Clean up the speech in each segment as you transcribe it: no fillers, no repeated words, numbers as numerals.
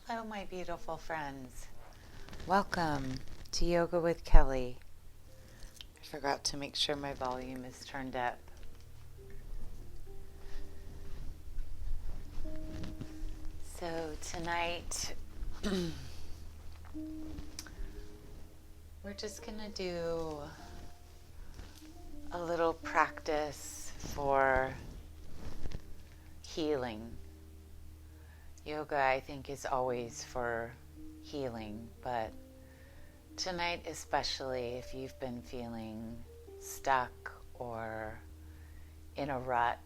Hello, my beautiful friends. Welcome to Yoga with Kelly. I forgot to make sure my volume is turned up. So tonight, we're just going to do a little practice for healing. Yoga, I think, is always for healing, but tonight especially, if you've been feeling stuck or in a rut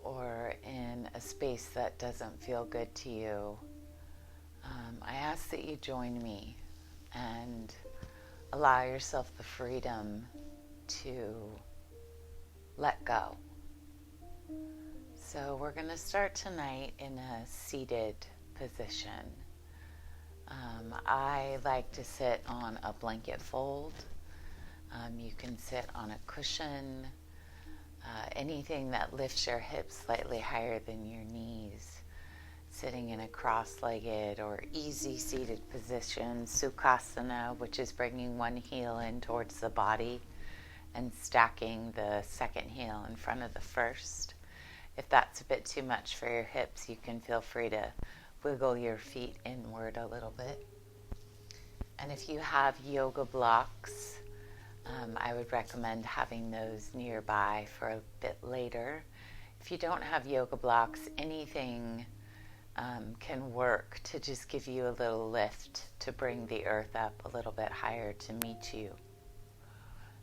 or in a space that doesn't feel good to you, I ask that you join me and allow yourself the freedom to let go. So we're going to start tonight in a seated position. I like to sit on a blanket fold. You can sit on a cushion, anything that lifts your hips slightly higher than your knees. Sitting in a cross-legged or easy seated position, Sukhasana, which is bringing one heel in towards the body and stacking the second heel in front of the first. If that's a bit too much for your hips, you can feel free to wiggle your feet inward a little bit. And if you have yoga blocks, I would recommend having those nearby for a bit later. If you don't have yoga blocks, anything can work to just give you a little lift to bring the earth up a little bit higher to meet you.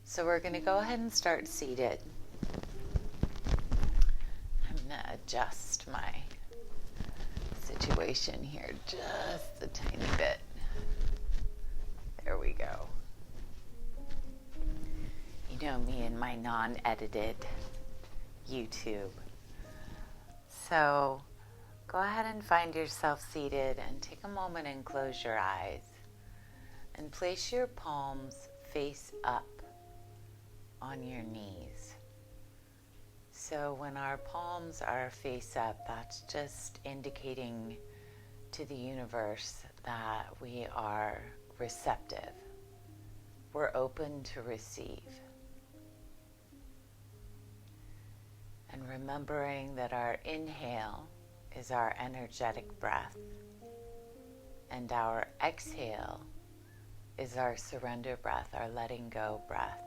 So we're going to go ahead and start seated. I'm going to adjust my situation here just a tiny bit. There we go. You know me and my non-edited YouTube. So go ahead and find yourself seated and take a moment and close your eyes. And place your palms face up on your knees. So when our palms are face up, that's just indicating to the universe that we are receptive. We're open to receive. And remembering that our inhale is our energetic breath, and our exhale is our surrender breath, our letting go breath.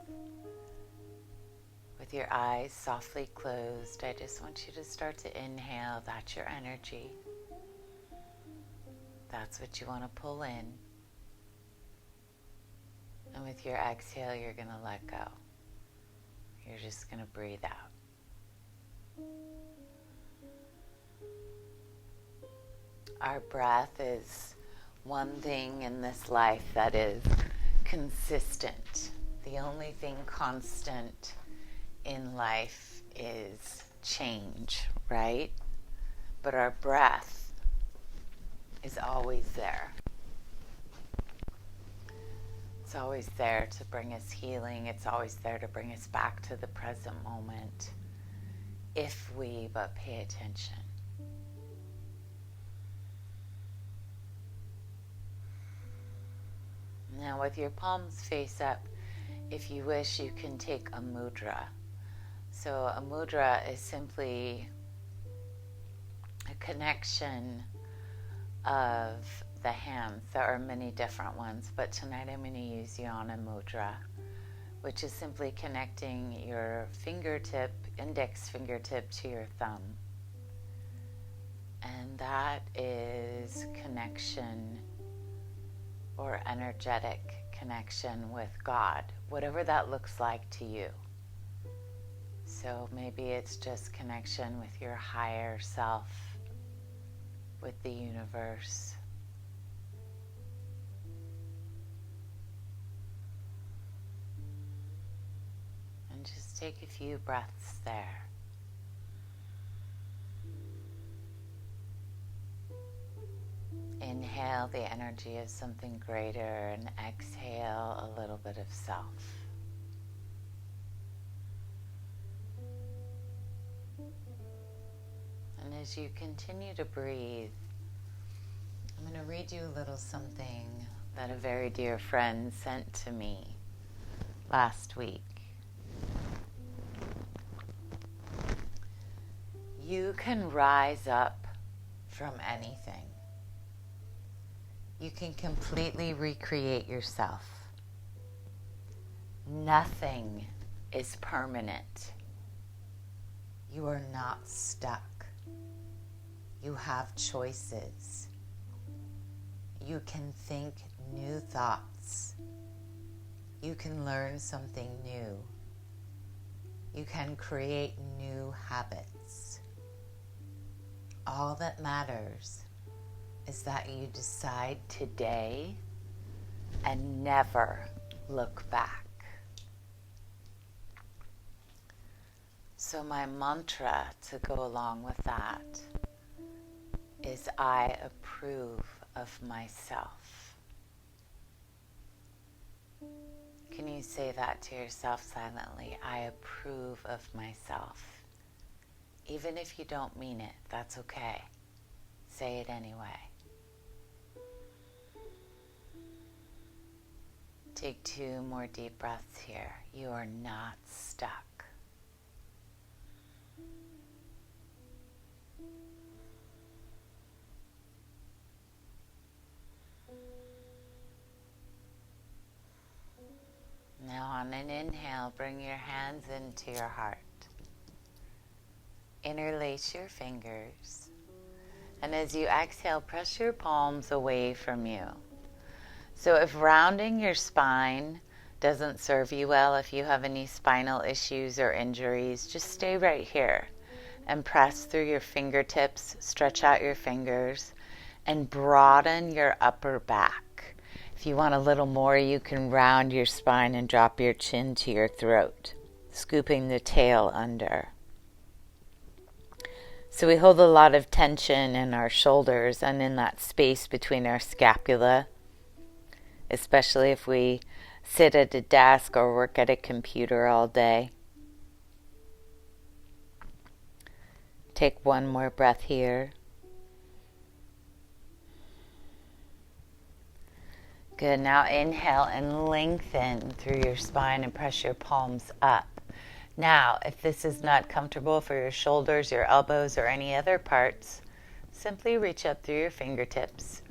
With your eyes softly closed, I just want you to start to inhale. That's your energy. That's what you want to pull in. And with your exhale, you're going to let go. You're just going to breathe out. Our breath is one thing in this life that is consistent. The only thing constant in life is change, right? But our breath is always there. It's always there to bring us healing. It's always there to bring us back to the present moment, if we but pay attention. Now with your palms face up, if you wish, you can take a mudra. So a mudra is simply a connection of the hands. There are many different ones, but tonight I'm going to use Jnana Mudra, which is simply connecting your fingertip, index fingertip, to your thumb. And that is connection or energetic connection with God, whatever that looks like to you. So maybe it's just connection with your higher self, with the universe. And just take a few breaths there. Inhale the energy of something greater and exhale a little bit of self. And as you continue to breathe, I'm going to read you a little something that a very dear friend sent to me last week. You can rise up from anything. You can completely recreate yourself. Nothing is permanent. You are not stuck. You have choices. You can think new thoughts. You can learn something new. You can create new habits. All that matters is that you decide today and never look back. So my mantra to go along with that is I approve of myself. Can you say that to yourself silently? I approve of myself. Even if you don't mean it, that's okay. Say it anyway. Take 2 more deep breaths here. You are not stuck. Now on an inhale, bring your hands into your heart. Interlace your fingers. And as you exhale, press your palms away from you. So if rounding your spine doesn't serve you well, if you have any spinal issues or injuries, just stay right here and press through your fingertips, stretch out your fingers, and broaden your upper back. If you want a little more, you can round your spine and drop your chin to your throat, scooping the tail under. So we hold a lot of tension in our shoulders and in that space between our scapula, especially if we sit at a desk or work at a computer all day. Take 1 more breath here. Good. Now inhale and lengthen through your spine and press your palms up. Now, if this is not comfortable for your shoulders, your elbows, or any other parts, simply reach up through your fingertips.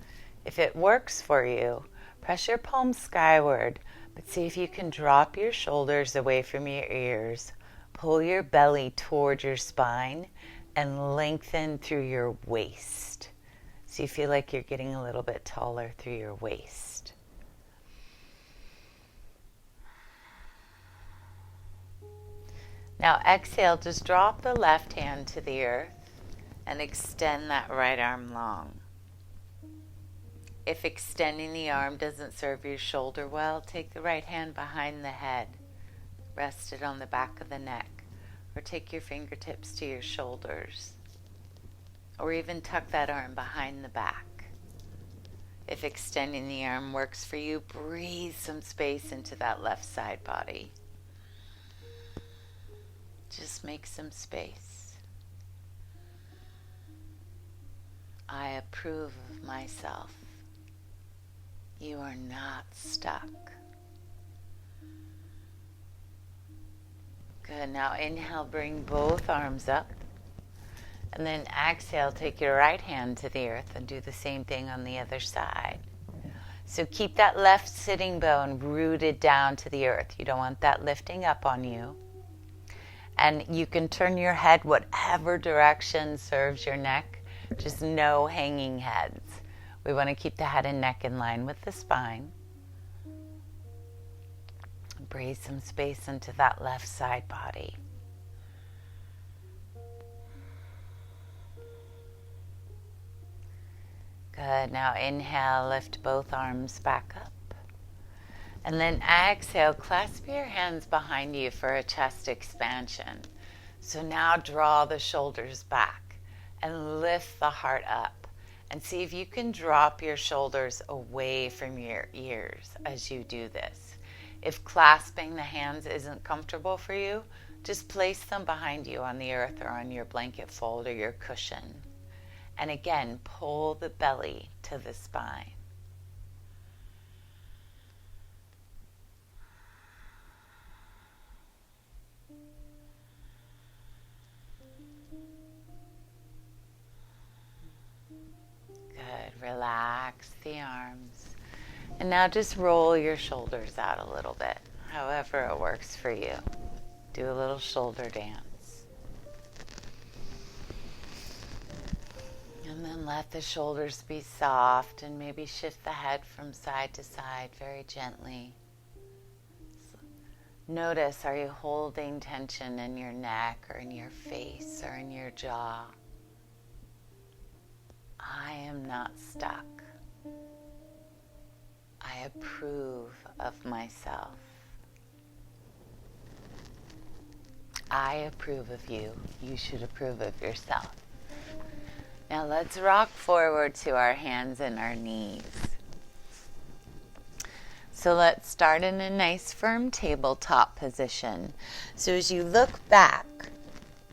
If it works for you, press your palms skyward, but see if you can drop your shoulders away from your ears, pull your belly toward your spine, and lengthen through your waist. So you feel like you're getting a little bit taller through your waist. Now exhale, just drop the left hand to the earth and extend that right arm long. If extending the arm doesn't serve your shoulder well, take the right hand behind the head, rest it on the back of the neck, or take your fingertips to your shoulders, or even tuck that arm behind the back. If extending the arm works for you, breathe some space into that left side body. Just make some space. I approve of myself. You are not stuck. Good. Now inhale, bring both arms up. And then exhale, take your right hand to the earth and do the same thing on the other side. So keep that left sitting bone rooted down to the earth. You don't want that lifting up on you. And you can turn your head whatever direction serves your neck. Just no hanging heads. We want to keep the head and neck in line with the spine. Breathe some space into that left side body. Good. Now inhale, lift both arms back up. And then exhale, clasp your hands behind you for a chest expansion. So now draw the shoulders back and lift the heart up. And see if you can drop your shoulders away from your ears as you do this. If clasping the hands isn't comfortable for you, just place them behind you on the earth or on your blanket fold or your cushion. And again, pull the belly to the spine. Good. Relax the arms. And now just roll your shoulders out a little bit, however it works for you. Do a little shoulder dance. And then let the shoulders be soft and maybe shift the head from side to side very gently. Notice, are you holding tension in your neck or in your face or in your jaw? I am not stuck. I approve of myself. I approve of you. You should approve of yourself. Now let's rock forward to our hands and our knees. So let's start in a nice firm tabletop position. So as you look back,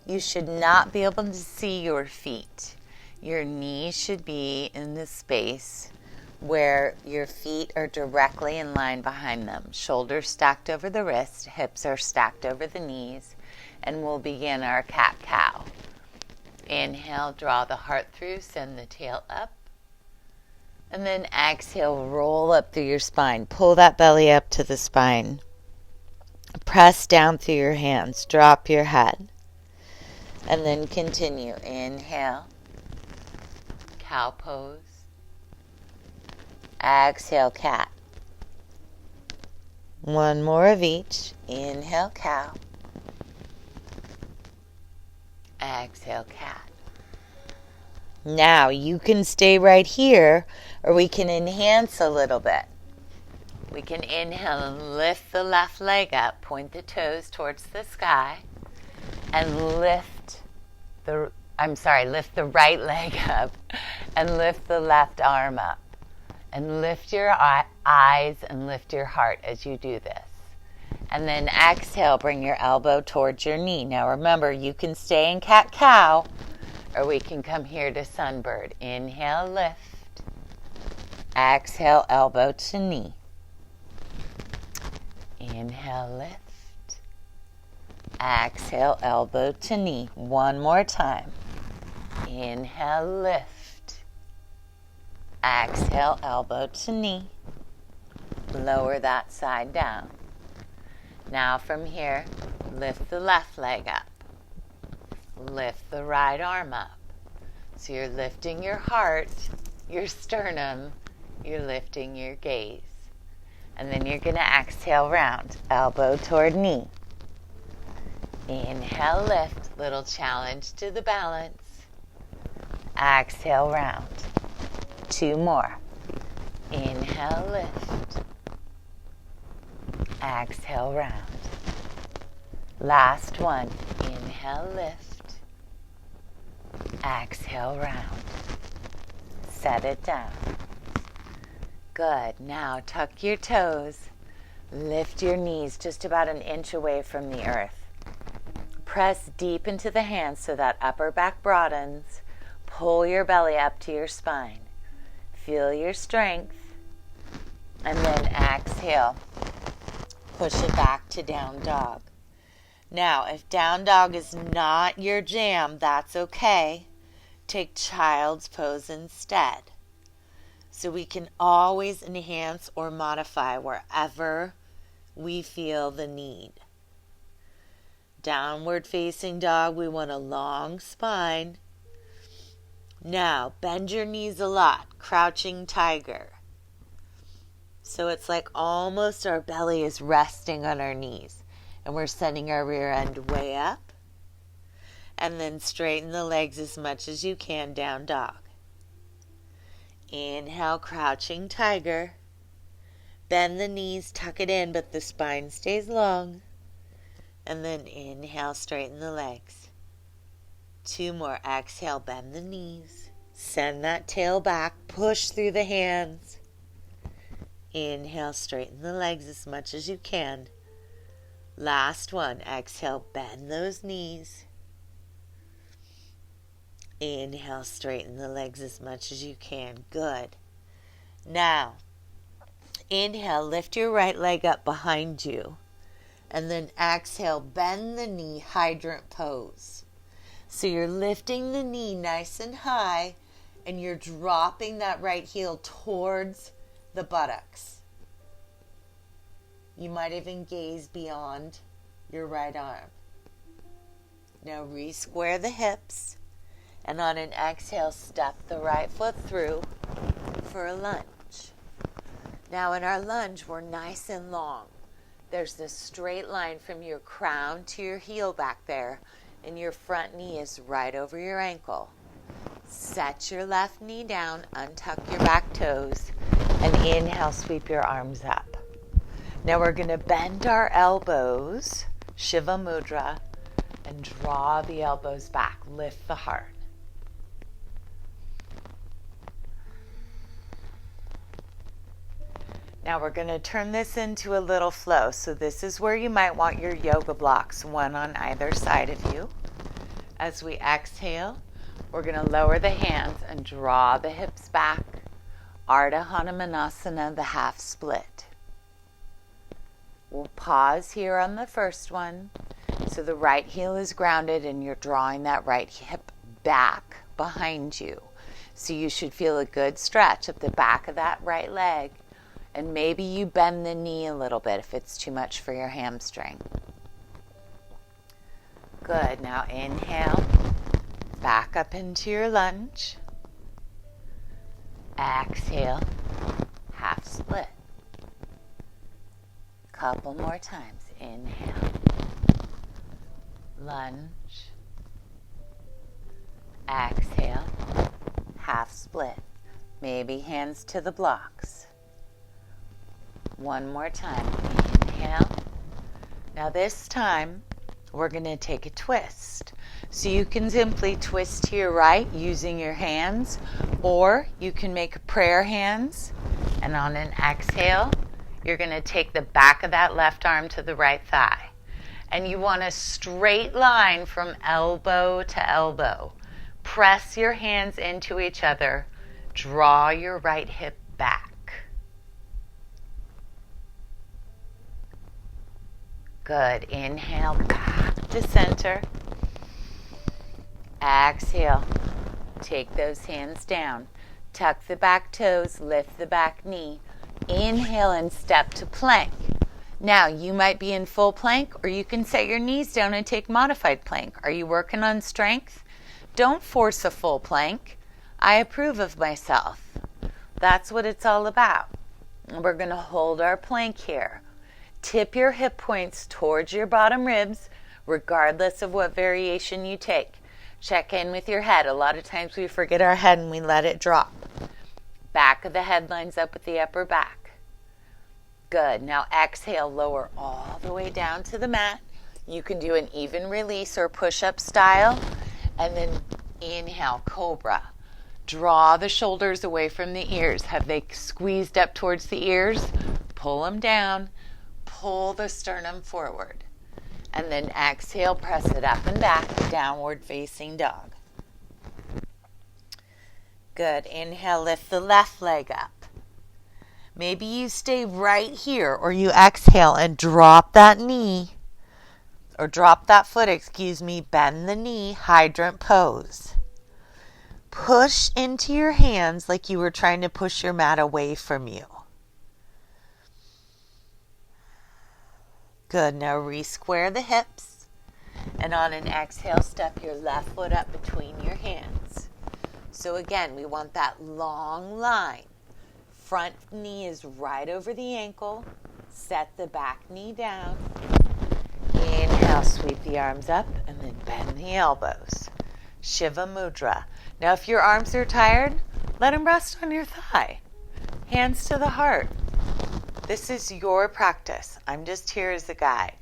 you should not be able to see your feet. Your knees should be in the space where your feet are directly in line behind them. Shoulders stacked over the wrist, hips are stacked over the knees, and we'll begin our cat-cow. Inhale, draw the heart through, send the tail up. And then exhale, roll up through your spine. Pull that belly up to the spine. Press down through your hands. Drop your head. And then continue. Inhale, cow pose. Exhale, cat. One more of each. Inhale, cow. Exhale, cat. Now you can stay right here, or we can enhance a little bit. We can inhale and lift the left leg up, point the toes towards the sky, and lift the right leg up, and lift the left arm up. And lift your eyes and lift your heart as you do this. And then exhale, bring your elbow towards your knee. Now remember, you can stay in cat-cow, or we can come here to sunbird. Inhale, lift. Exhale, elbow to knee. Inhale, lift. Exhale, elbow to knee. One more time. Inhale, lift. Exhale, elbow to knee. Lower that side down. Now from here, lift the left leg up. Lift the right arm up. So you're lifting your heart, your sternum, you're lifting your gaze. And then you're going to exhale round, elbow toward knee. Inhale, lift, little challenge to the balance. Exhale, round. Two more. Inhale, lift. Exhale, round. Last one. Inhale, lift. Exhale, round. Set it down. Good. Now tuck your toes. Lift your knees just about an inch away from the earth. Press deep into the hands so that upper back broadens. Pull your belly up to your spine. Feel your strength. And then exhale. Push it back to down dog. Now, if down dog is not your jam, that's okay. Take child's pose instead. So we can always enhance or modify wherever we feel the need. Downward facing dog, we want a long spine. Now, bend your knees a lot, crouching tiger. So it's like almost our belly is resting on our knees. And we're sending our rear end way up. And then straighten the legs as much as you can, down dog. Inhale, crouching tiger. Bend the knees, tuck it in, but the spine stays long. And then inhale, straighten the legs. Two more. Exhale, bend the knees. Send that tail back, push through the hands. Inhale, straighten the legs as much as you can. Last one. Exhale, bend those knees. Inhale, straighten the legs as much as you can. Good. Now, inhale, lift your right leg up behind you. And then exhale, bend the knee, hydrant pose. So you're lifting the knee nice and high, and you're dropping that right heel towards the buttocks. You might even gaze beyond your right arm. Now re-square the hips, and on an exhale, step the right foot through for a lunge. Now in our lunge, we're nice and long. There's this straight line from your crown to your heel back there, and your front knee is right over your ankle. Set your left knee down, untuck your back toes, and inhale, sweep your arms up. Now we're going to bend our elbows, Shiva Mudra, and draw the elbows back. Lift the heart. Now we're going to turn this into a little flow. So this is where you might want your yoga blocks, one on either side of you. As we exhale, we're going to lower the hands and draw the hips back. Arta, Hanamanasana, the half split. We'll pause here on the first one. So the right heel is grounded and you're drawing that right hip back behind you. So you should feel a good stretch at the back of that right leg. And maybe you bend the knee a little bit if it's too much for your hamstring. Good. Now inhale. Back up into your lunge. Exhale. Half split. Couple more times. Inhale. Lunge. Exhale. Half split. Maybe hands to the blocks. One more time. Inhale. Now this time, we're going to take a twist. So you can simply twist to your right using your hands, or you can make prayer hands. And on an exhale, you're going to take the back of that left arm to the right thigh. And you want a straight line from elbow to elbow. Press your hands into each other. Draw your right hip back. Good. Inhale, back to center. Exhale. Take those hands down. Tuck the back toes, lift the back knee. Inhale and step to plank. Now, you might be in full plank, or you can set your knees down and take modified plank. Are you working on strength? Don't force a full plank. I approve of myself. That's what it's all about. We're going to hold our plank here. Tip your hip points towards your bottom ribs, regardless of what variation you take. Check in with your head. A lot of times we forget our head and we let it drop. Back of the head lines up with the upper back. Good. Now exhale, lower all the way down to the mat. You can do an even release or push-up style. And then inhale, cobra. Draw the shoulders away from the ears. Have they squeezed up towards the ears? Pull them down. Pull the sternum forward. And then exhale, press it up and back, downward facing dog. Good. Inhale, lift the left leg up. Maybe you stay right here, or you exhale and drop that knee, or drop that foot, bend the knee, hydrant pose. Push into your hands like you were trying to push your mat away from you. Good. Now re-square the hips. And on an exhale, step your left foot up between your hands. So again, we want that long line. Front knee is right over the ankle. Set the back knee down. Inhale, sweep the arms up, and then bend the elbows. Shiva Mudra. Now if your arms are tired, let them rest on your thigh. Hands to the heart. This is your practice. I'm just here as a guide.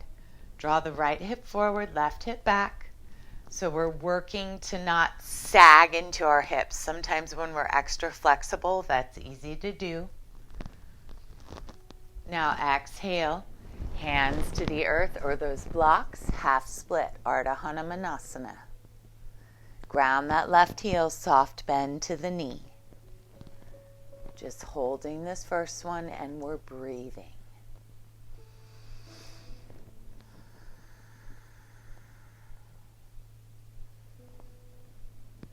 Draw the right hip forward, left hip back. So we're working to not sag into our hips. Sometimes when we're extra flexible, that's easy to do. Now exhale, hands to the earth or those blocks, half split, Arta, Hanamanasana. Ground that left heel, soft bend to the knee. Just holding this first one, and we're breathing.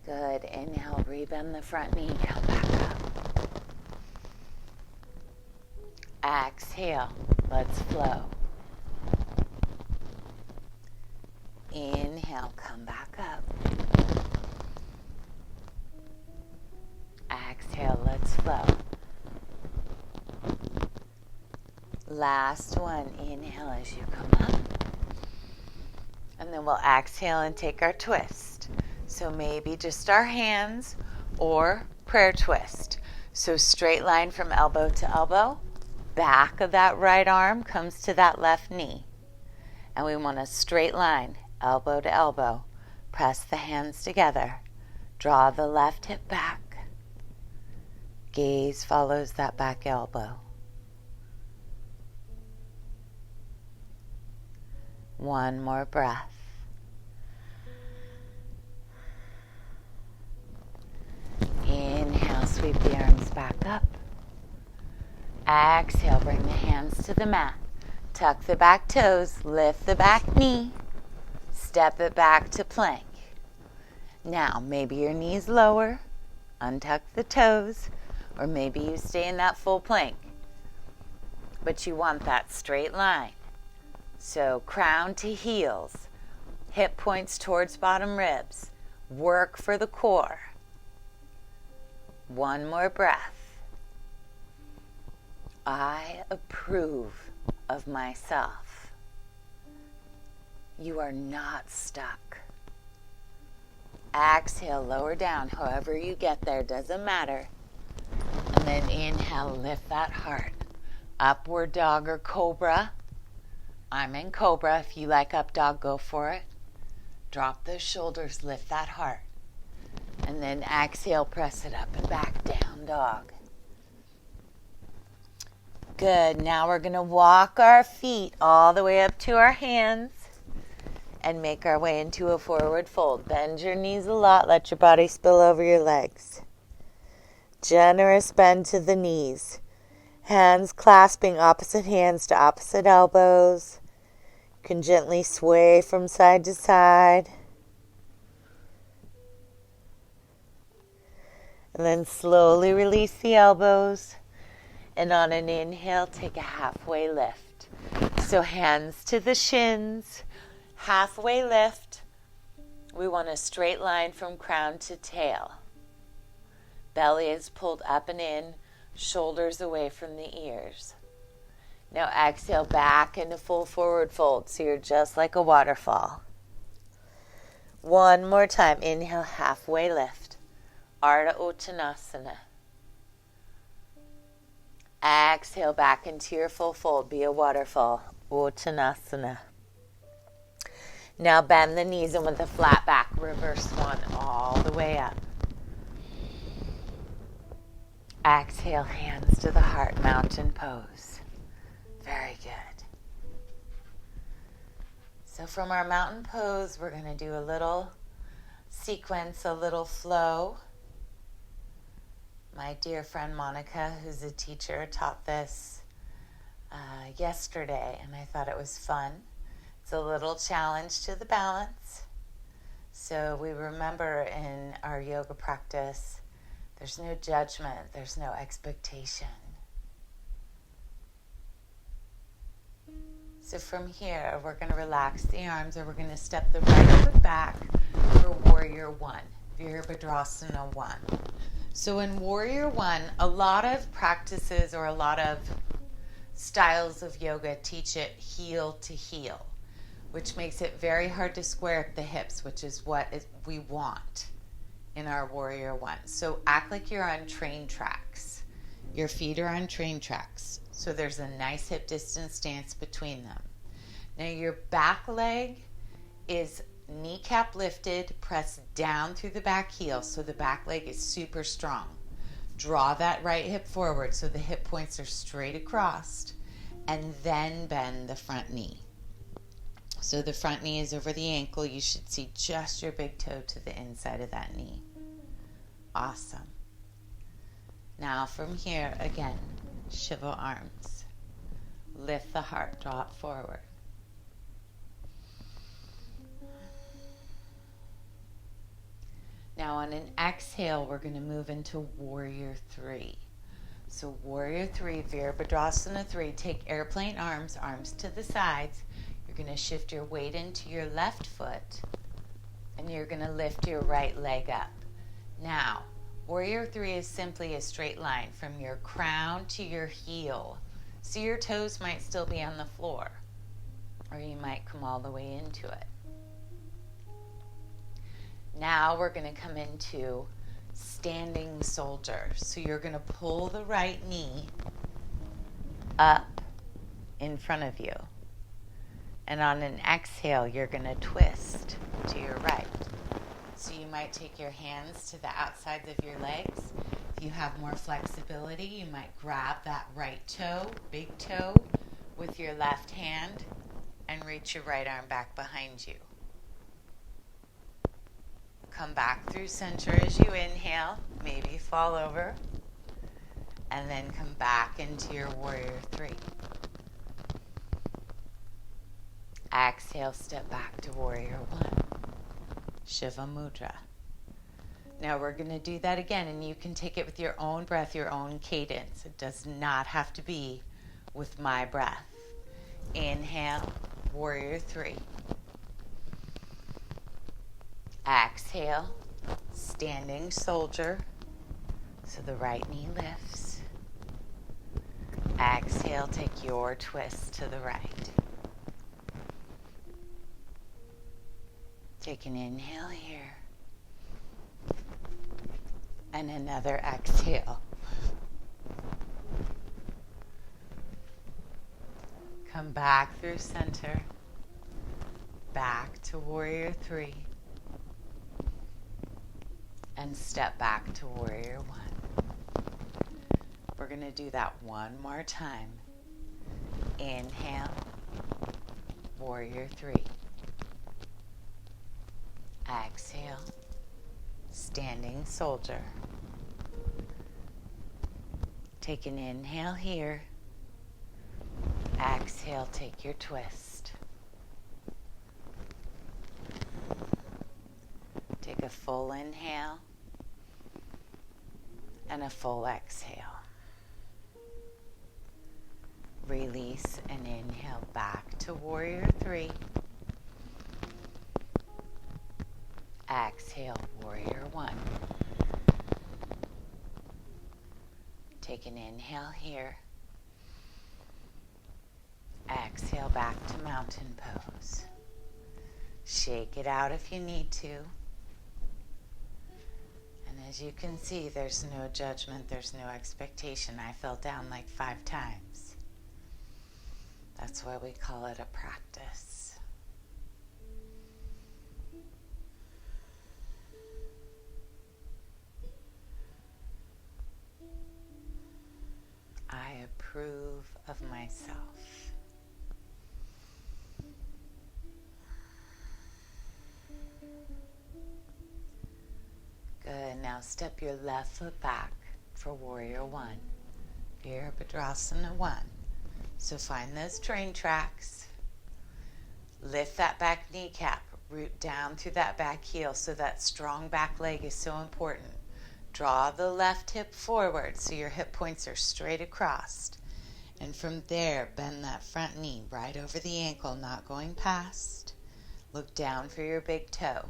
Good. Inhale, rebend the front knee, come back up. Exhale, let's flow. Inhale, come back up. Exhale, let's flow. Last one, inhale as you come up. And then we'll exhale and take our twist. So maybe just our hands or prayer twist. So straight line from elbow to elbow. Back of that right arm comes to that left knee. And we want a straight line, elbow to elbow. Press the hands together. Draw the left hip back. Gaze follows that back elbow. One more breath. Inhale, sweep the arms back up. Exhale, bring the hands to the mat. Tuck the back toes, lift the back knee. Step it back to plank. Now, maybe your knee's lower. Untuck the toes. Or maybe you stay in that full plank. But you want that straight line. So crown to heels. Hip points towards bottom ribs. Work for the core. One more breath. I approve of myself. You are not stuck. Exhale, lower down. However you get there, doesn't matter. And then inhale, lift that heart. Upward dog or cobra. I'm in cobra. If you like up dog, go for it. Drop those shoulders, lift that heart. And then exhale, press it up and back, down dog. Good. Now we're going to walk our feet all the way up to our hands and make our way into a forward fold. Bend your knees a lot. Let your body spill over your legs. Generous bend to the knees. Hands clasping opposite hands to opposite elbows. You can gently sway from side to side. And then slowly release the elbows. And on an inhale, take a halfway lift. So hands to the shins. Halfway lift. We want a straight line from crown to tail. Belly is pulled up and in, shoulders away from the ears. Now exhale back into full forward fold, so you're just like a waterfall. One more time. Inhale, halfway lift. Arta Uttanasana. Exhale back into your full fold. Be a waterfall. Uttanasana. Now bend the knees and with a flat back, reverse swan all the way up. Exhale, hands to the heart, mountain pose. Very good. So from our mountain pose, we're going to do a little sequence, a little flow. My dear friend Monica, who's a teacher, taught this yesterday, and I thought it was fun. It's a little challenge to the balance. So we remember in our yoga practice, there's no judgment, there's no expectation. So from here, we're going to relax the arms, or we're going to step the right foot back for Warrior One, Virabhadrasana 1. So in Warrior One, a lot of practices or a lot of styles of yoga teach it heel to heel, which makes it very hard to square up the hips, which is what we want in our Warrior One. So act like you're on train tracks. Your feet are on train tracks. So there's a nice hip distance stance between them. Now your back leg is kneecap lifted, press down through the back heel so the back leg is super strong. Draw that right hip forward so the hip points are straight across, and then bend the front knee. So the front knee is over the ankle. You should see just your big toe to the inside of that knee. Awesome. Now from here, again, Shiva arms. Lift the heart, draw it forward. Now on an exhale, we're going to move into Warrior 3. So Warrior 3, Virabhadrasana 3, take airplane arms, arms to the sides. You're going to shift your weight into your left foot, and you're going to lift your right leg up. Now, Warrior 3 is simply a straight line from your crown to your heel. So your toes might still be on the floor, or you might come all the way into it. Now we're going to come into standing soldier. So you're going to pull the right knee up in front of you. And on an exhale, you're going to twist to your right. So you might take your hands to the outsides of your legs. If you have more flexibility, you might grab that right toe, big toe, with your left hand and reach your right arm back behind you. Come back through center as you inhale, maybe fall over, and then come back into your Warrior 3. Exhale, step back to Warrior 1. Shiva Mudra. Now we're going to do that again, and you can take it with your own breath, your own cadence. It does not have to be with my breath. Inhale, Warrior 3. Exhale, standing soldier. So the right knee lifts. Exhale, take your twist to the right. Take an inhale here. And another exhale. Come back through center. Back to Warrior 3. And step back to Warrior 1. We're going to do that one more time. Inhale, Warrior 3. Exhale, standing soldier. Take an inhale here. Exhale, take your twist. Take a full inhale and a full exhale. Release and inhale back to Warrior 3. Exhale, Warrior 1. Take an inhale here. Exhale back to mountain pose. Shake it out if you need to. And as you can see, there's no judgment, there's no expectation. I fell down like 5 times. That's why we call it a practice. I approve of myself. Good. Now step your left foot back for Warrior 1. Virabhadrasana 1. So find those train tracks. Lift that back kneecap. Root down through that back heel. So that strong back leg is so important. Draw the left hip forward so your hip points are straight across. And from there, bend that front knee right over the ankle, not going past. Look down for your big toe.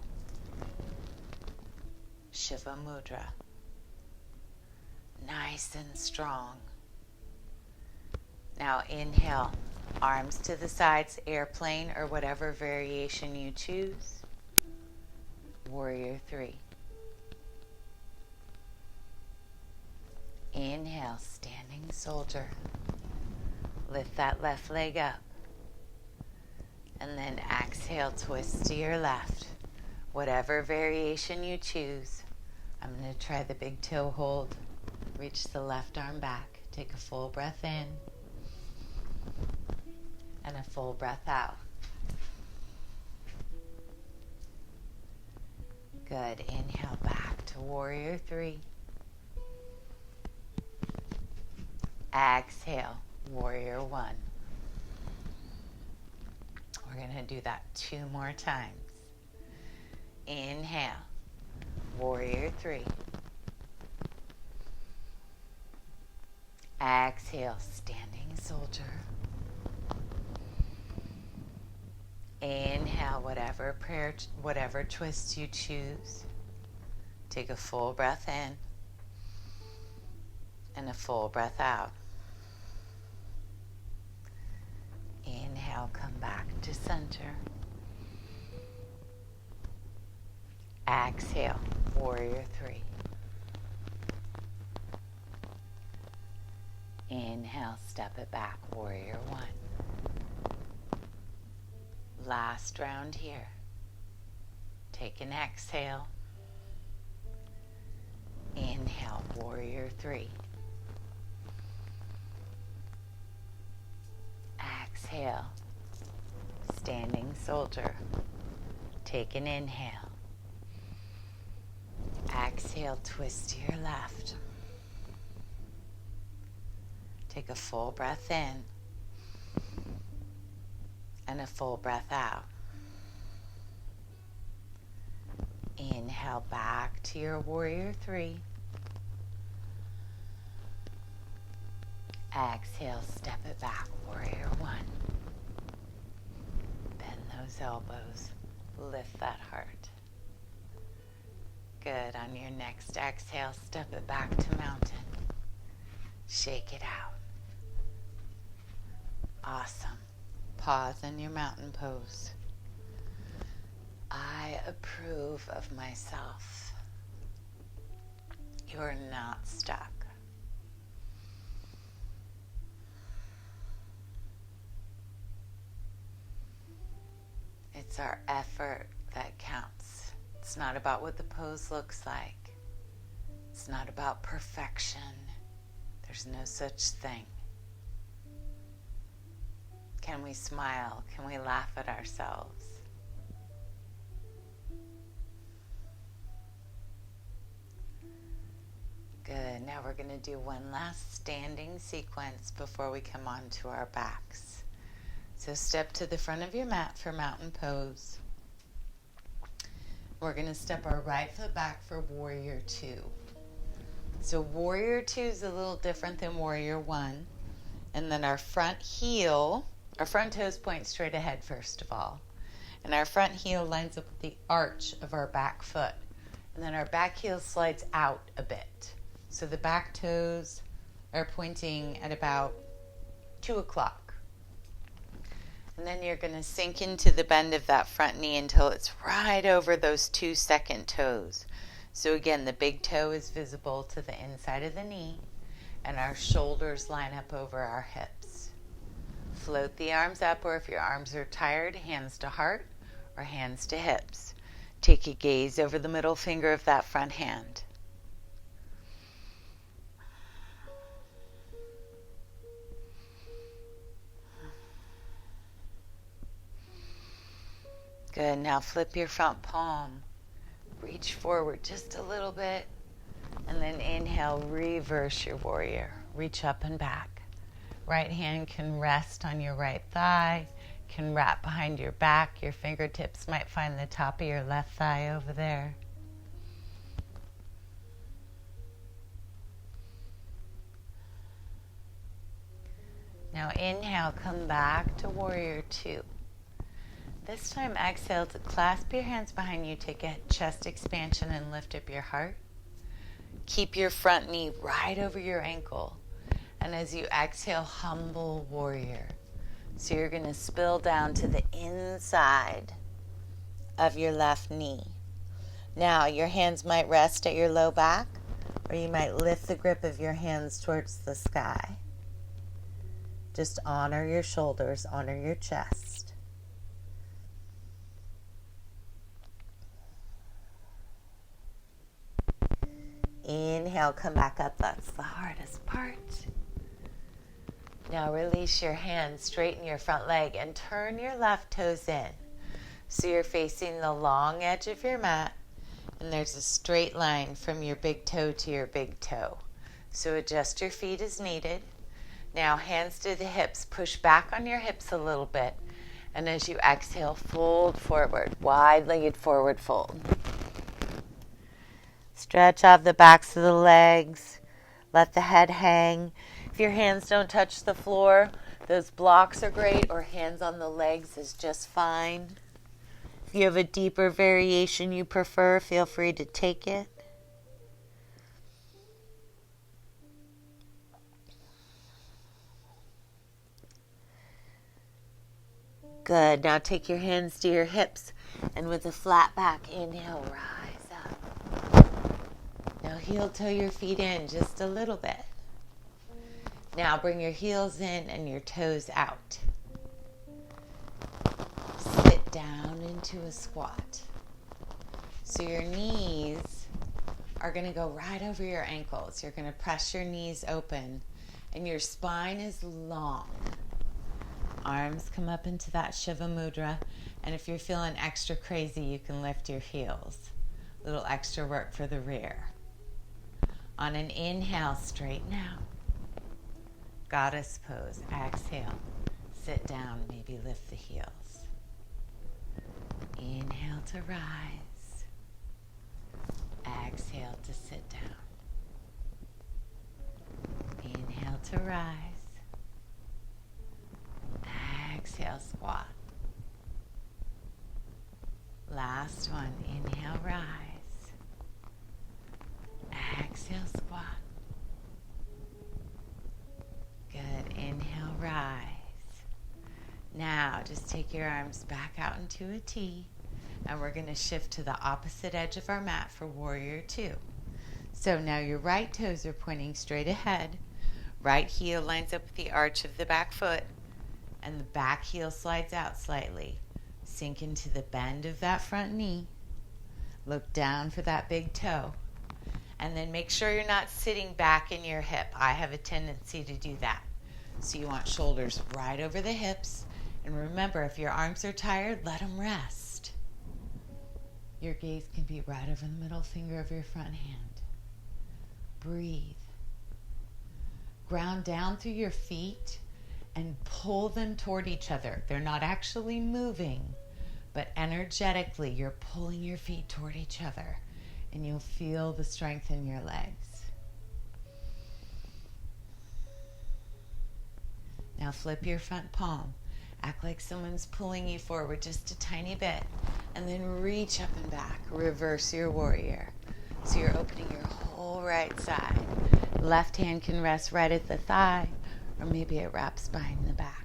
Shiva Mudra. Nice and strong. Now inhale, arms to the sides, airplane or whatever variation you choose. Warrior 3. Inhale, standing soldier. Lift that left leg up. And then exhale, twist to your left. Whatever variation you choose. I'm going to try the big toe hold. Reach the left arm back. Take a full breath in. And a full breath out. Good. Inhale back to Warrior 3. Exhale, warrior one. We're going to do that 2 more times. Inhale, warrior three. Exhale, standing soldier. Inhale, whatever twist you choose. Take a full breath in and a full breath out. Inhale, come back to center. Exhale, warrior three. Inhale, step it back, warrior one. Last round here. Take an exhale. Inhale, warrior three. Exhale, standing soldier. Take an inhale. Exhale, twist to your left. Take a full breath in and a full breath out. Inhale back to your warrior three. Exhale, step it back, warrior one. Bend those elbows, lift that heart. Good. On your next exhale, step it back to mountain. Shake it out. Awesome. Pause in your mountain pose. I approve of myself. You're not stuck. It's our effort that counts. It's not about what the pose looks like. It's not about perfection. There's no such thing. Can we smile? Can we laugh at ourselves? Good. Now we're going to do one last standing sequence before we come on to our backs. So step to the front of your mat for mountain pose. We're going to step our right foot back for warrior two. So warrior two is a little different than warrior one. And then our front toes point straight ahead first of all. And our front heel lines up with the arch of our back foot. And then our back heel slides out a bit. So the back toes are pointing at about 2 o'clock. And then you're going to sink into the bend of that front knee until it's right over those 2 second toes. So again, the big toe is visible to the inside of the knee, and our shoulders line up over our hips. Float the arms up, or if your arms are tired, hands to heart or hands to hips. Take a gaze over the middle finger of that front hand. Good. Now flip your front palm. Reach forward just a little bit. And then inhale, reverse your warrior. Reach up and back. Right hand can rest on your right thigh, can wrap behind your back. Your fingertips might find the top of your left thigh over there. Now inhale, come back to warrior two. This time exhale to clasp your hands behind you, take a chest expansion and lift up your heart. Keep your front knee right over your ankle. And as you exhale, humble warrior. So you're going to spill down to the inside of your left knee. Now your hands might rest at your low back, or you might lift the grip of your hands towards the sky. Just honor your shoulders, honor your chest. Inhale, come back up. That's the hardest part. Now release your hands, straighten your front leg, and turn your left toes in. So you're facing the long edge of your mat, and there's a straight line from your big toe to your big toe. So adjust your feet as needed. Now hands to the hips. Push back on your hips a little bit. And as you exhale, fold forward. Wide-legged forward fold. Stretch out the backs of the legs. Let the head hang. If your hands don't touch the floor, those blocks are great, or hands on the legs is just fine. If you have a deeper variation you prefer, feel free to take it. Good. Now take your hands to your hips, and with a flat back, inhale, rise up. Now heel toe your feet in just a little bit. Now bring your heels in and your toes out. Sit down into a squat. So your knees are going to go right over your ankles. You're going to press your knees open, and your spine is long. Arms come up into that Shiva Mudra, and if you're feeling extra crazy, you can lift your heels. A little extra work for the rear. On an inhale, straighten out. Goddess pose. Exhale. Sit down. Maybe lift the heels. Inhale to rise. Exhale to sit down. Inhale to rise. Exhale, squat. Last one. Inhale, rise. Exhale, squat. Good. Inhale, rise. Now, just take your arms back out into a T, and we're going to shift to the opposite edge of our mat for Warrior Two. So now your right toes are pointing straight ahead. Right heel lines up with the arch of the back foot, and the back heel slides out slightly. Sink into the bend of that front knee. Look down for that big toe. And then make sure you're not sitting back in your hip. I have a tendency to do that. So you want shoulders right over the hips. And remember, if your arms are tired, let them rest. Your gaze can be right over the middle finger of your front hand. Breathe. Ground down through your feet and pull them toward each other. They're not actually moving, but energetically you're pulling your feet toward each other, and you'll feel the strength in your legs. Now flip your front palm. Act like someone's pulling you forward just a tiny bit, and then reach up and back. Reverse your warrior. So you're opening your whole right side. Left hand can rest right at the thigh, or maybe it wraps behind the back.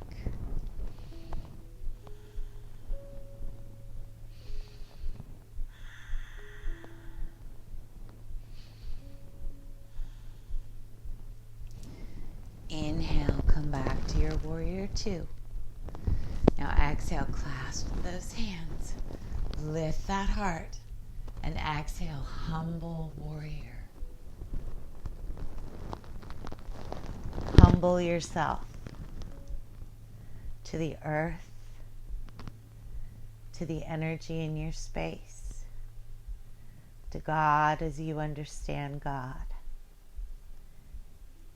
Inhale, come back to your Warrior Two. Now exhale, clasp those hands. Lift that heart. And exhale, humble warrior. Humble yourself to the earth, to the energy in your space, to God as you understand God.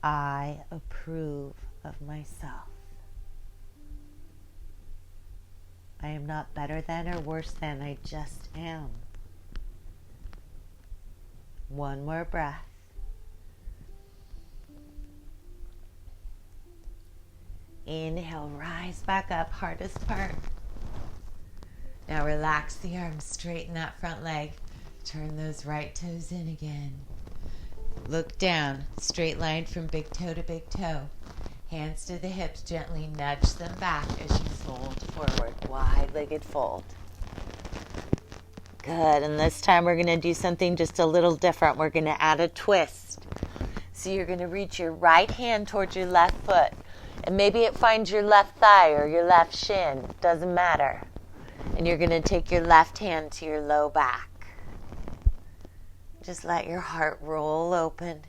I approve of myself. I am not better than or worse than, I just am. One more breath. Inhale, rise back up, hardest part. Now relax the arms, straighten that front leg. Turn those right toes in again. Look down, straight line from big toe to big toe. Hands to the hips, gently nudge them back as you fold forward. Wide-legged fold. Good, and this time we're going to do something just a little different. We're going to add a twist. So you're going to reach your right hand towards your left foot. And maybe it finds your left thigh or your left shin. Doesn't matter. And you're going to take your left hand to your low back. Just let your heart roll open.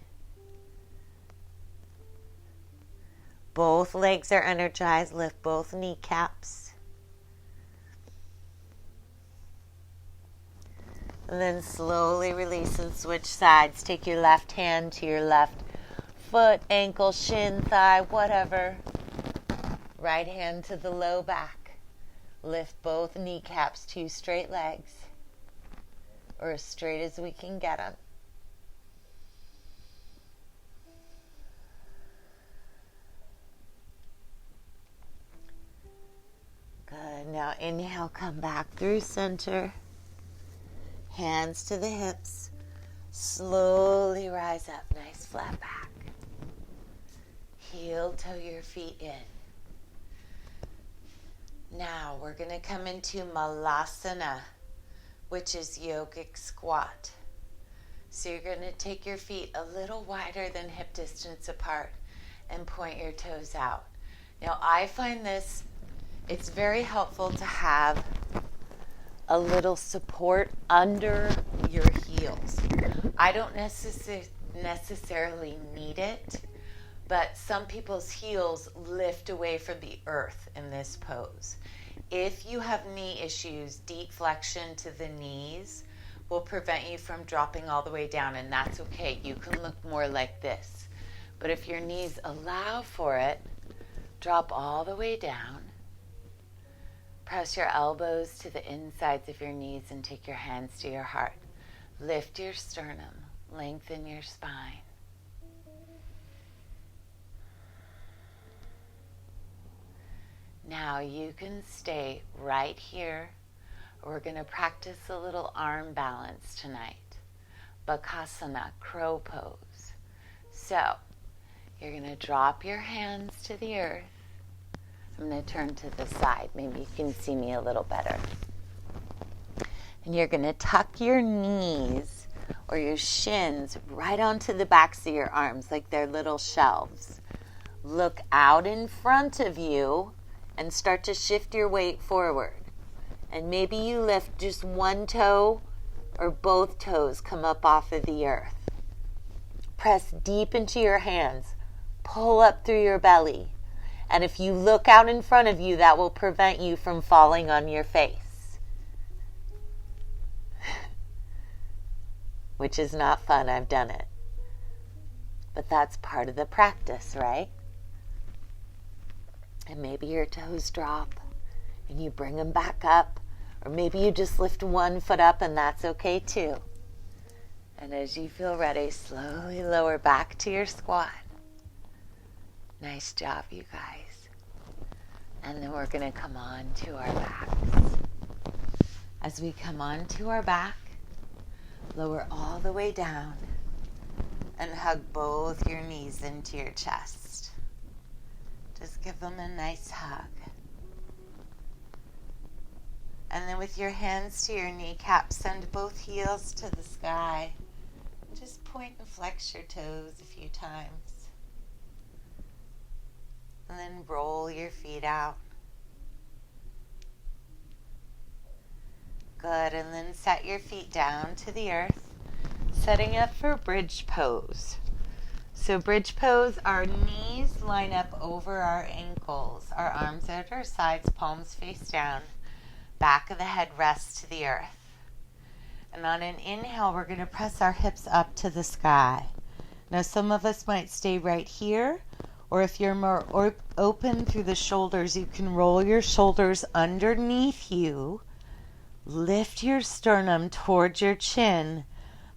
Both legs are energized. Lift both kneecaps. And then slowly release and switch sides. Take your left hand to your left foot, ankle, shin, thigh, whatever. Right hand to the low back. Lift both kneecaps to straight legs, or as straight as we can get them. Good. Now inhale, come back through center. Hands to the hips. Slowly rise up. Nice flat back. Heel toe your feet in. Now we're going to come into Malasana, which is yogic squat. So you're going to take your feet a little wider than hip distance apart and point your toes out. Now I find this, it's very helpful to have a little support under your heels. I don't necessarily need it, but some people's heels lift away from the earth in this pose. If you have knee issues, deep flexion to the knees will prevent you from dropping all the way down, and that's okay. You can look more like this. But if your knees allow for it, drop all the way down. Press your elbows to the insides of your knees and take your hands to your heart. Lift your sternum, lengthen your spine. Now you can stay right here. We're going to practice a little arm balance tonight. Sukhasana, crow pose. So you're going to drop your hands to the earth. I'm going to turn to the side. Maybe you can see me a little better. And you're going to tuck your knees or your shins right onto the backs of your arms like they're little shelves. Look out in front of you and start to shift your weight forward. And maybe you lift just one toe or both toes come up off of the earth. Press deep into your hands. Pull up through your belly. And if you look out in front of you, that will prevent you from falling on your face. Which is not fun, I've done it. But that's part of the practice, right? And maybe your toes drop and you bring them back up. Or maybe you just lift one foot up and that's okay too. And as you feel ready, slowly lower back to your squat. Nice job, you guys. And then we're going to come on to our backs. As we come on to our back, lower all the way down and hug both your knees into your chest. Just give them a nice hug. And then with your hands to your kneecaps, send both heels to the sky. Just point and flex your toes a few times. And then roll your feet out. Good, and then set your feet down to the earth, setting up for bridge pose. So bridge pose, our knees line up over our ankles, our arms at our sides, palms face down, back of the head rests to the earth. And on an inhale, we're going to press our hips up to the sky. Now some of us might stay right here, or if you're more open through the shoulders, you can roll your shoulders underneath you. Lift your sternum towards your chin,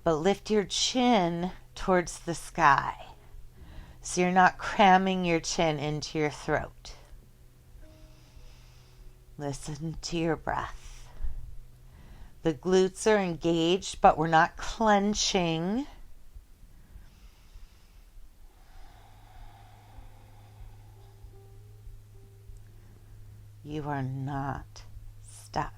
but lift your chin towards the sky. So you're not cramming your chin into your throat. Listen to your breath. The glutes are engaged, but we're not clenching. You are not stuck.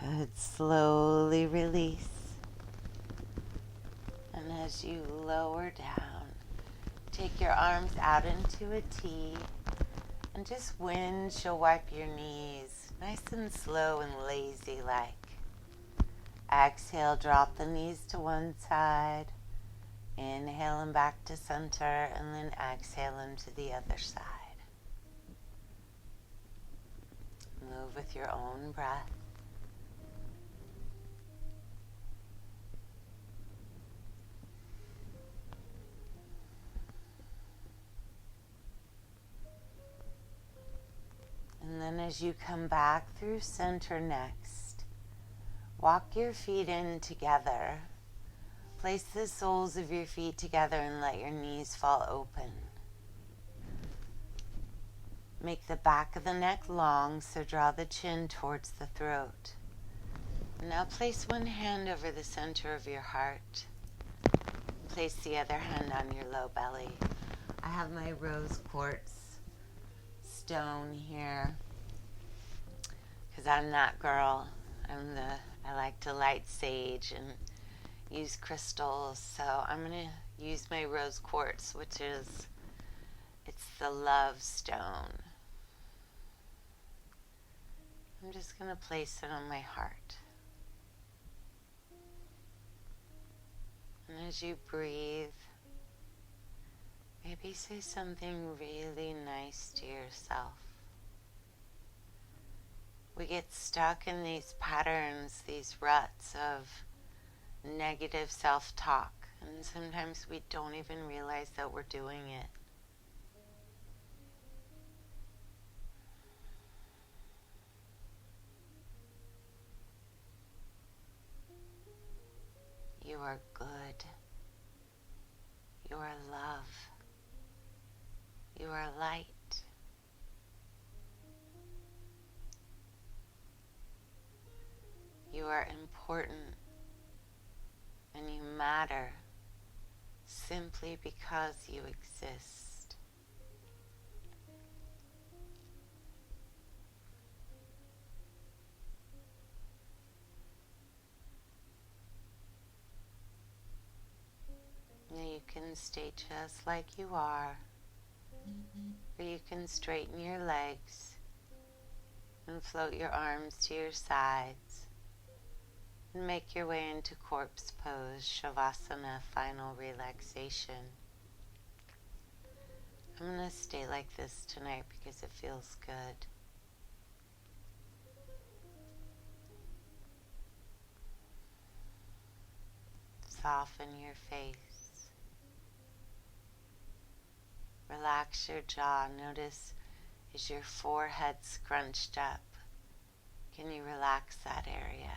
Good. Slowly release. And as you lower down, take your arms out into a T and just windshield wipe your knees Nice and slow and lazy like. Exhale, drop the knees to one side. Inhale them back to center, and then exhale them to the other side. Move with your own breath. And then as you come back through center next, walk your feet in together. Place the soles of your feet together and let your knees fall open. Make the back of the neck long, so draw the chin towards the throat. Now place one hand over the center of your heart. Place the other hand on your low belly. I have my rose quartz stone here because I'm that girl. I like to light sage and use crystals, so I'm going to use my rose quartz, which is, it's the love stone. I'm just going to place it on my heart. And as you breathe, maybe say something really nice to yourself. We get stuck in these patterns, these ruts of negative self-talk, and sometimes we don't even realize that we're doing it. You are good. You are love. You are light. You are important, and you matter simply because you exist. Now you can stay just like you are, or you can straighten your legs and float your arms to your sides and make your way into corpse pose, Shavasana, final relaxation. I'm going to stay like this tonight because it feels good. Soften your face. Relax your jaw. Notice, is your forehead scrunched up? Can you relax that area?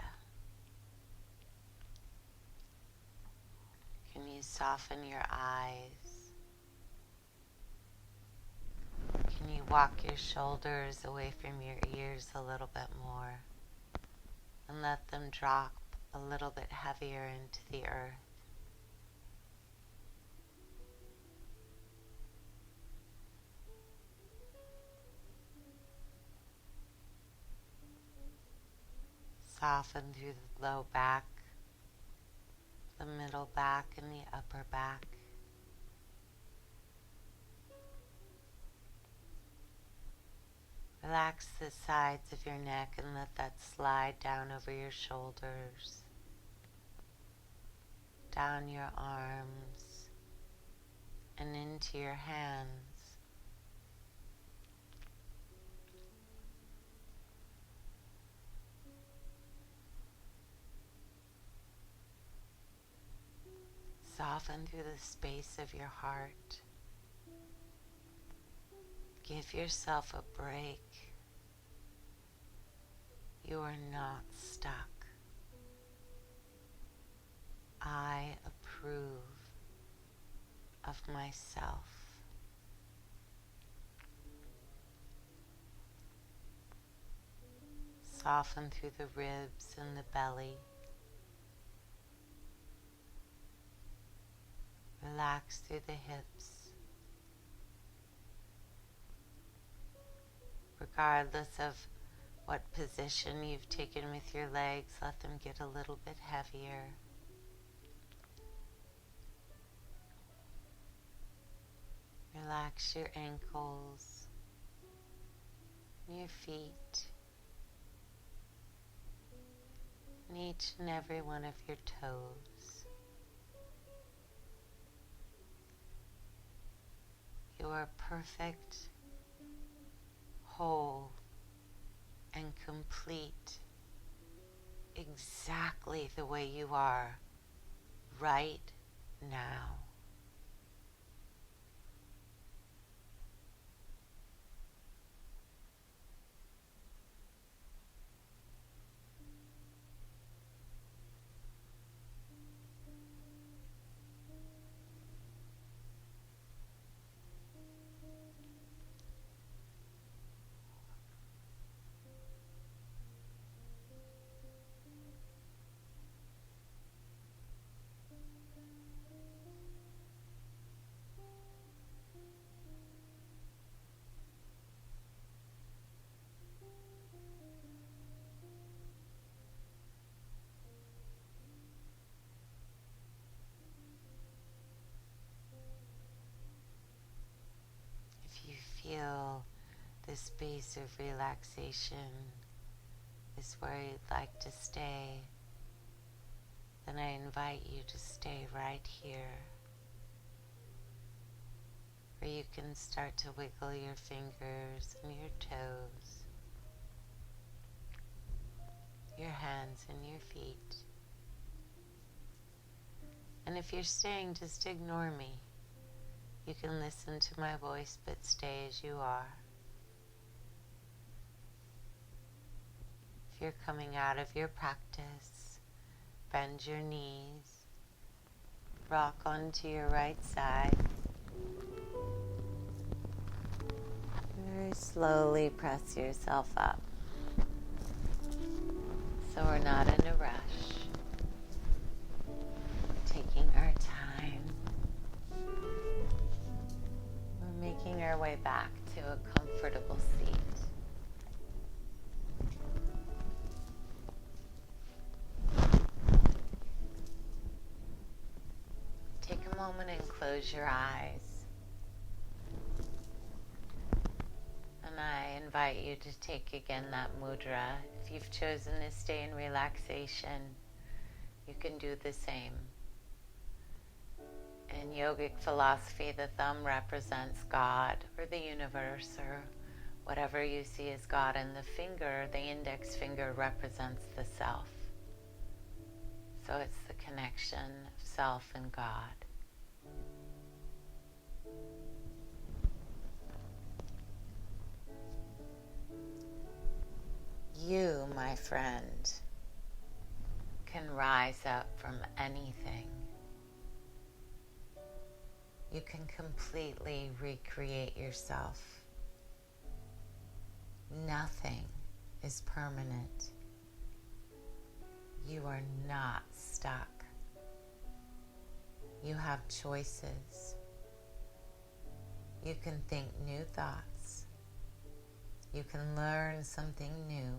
Can you soften your eyes? Can you walk your shoulders away from your ears a little bit more and let them drop a little bit heavier into the earth? Soften through the low back, the middle back, and the upper back. Relax the sides of your neck and let that slide down over your shoulders, down your arms, and into your hands. Soften through the space of your heart. Give yourself a break. You are not stuck. I approve of myself. Soften through the ribs and the belly. Relax through the hips. Regardless of what position you've taken with your legs, let them get a little bit heavier. Relax your ankles, your feet, each and every one of your toes. You are perfect, whole, and complete, exactly the way you are right now. If you feel this space of relaxation is where you'd like to stay, then I invite you to stay right here, where you can start to wiggle your fingers and your toes, your hands and your feet. And if you're staying, just ignore me. You can listen to my voice, but stay as you are. If you're coming out of your practice, bend your knees, rock onto your right side. Very slowly press yourself up, so we're not in a rush. Taking our time. We're making our way back to a comfortable seat. Take a moment and close your eyes. And I invite you to take again that mudra. If you've chosen to stay in relaxation, you can do the same. In yogic philosophy, the thumb represents God or the universe or whatever you see as God, and the finger, the index finger, represents the self. So it's the connection of self and God. You, my friend, can rise up from anything. You can completely recreate yourself. Nothing is permanent. You are not stuck. You have choices. You can think new thoughts. You can learn something new.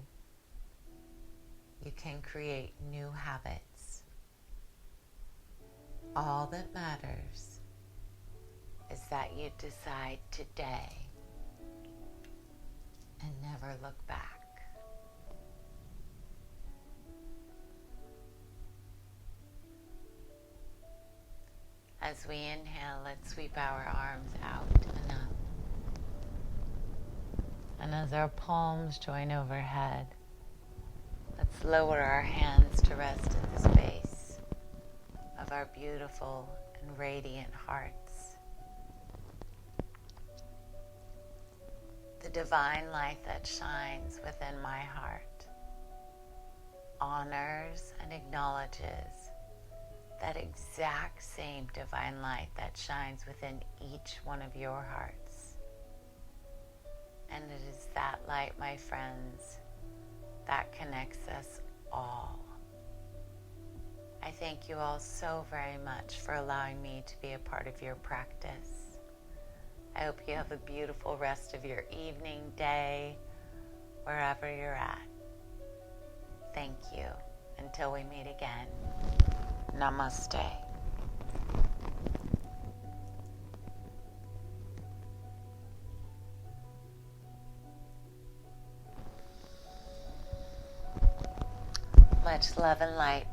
You can create new habits. All that matters is that you decide today and never look back. As we inhale, let's sweep our arms out and up. And as our palms join overhead, let's lower our hands to rest at the space of our beautiful and radiant hearts. The divine light that shines within my heart honors and acknowledges that exact same divine light that shines within each one of your hearts. And it is that light, my friends, that connects us all. I thank you all so very much for allowing me to be a part of your practice. I hope you have a beautiful rest of your evening, day, wherever you're at. Thank you. Until we meet again. Namaste. Much love and light.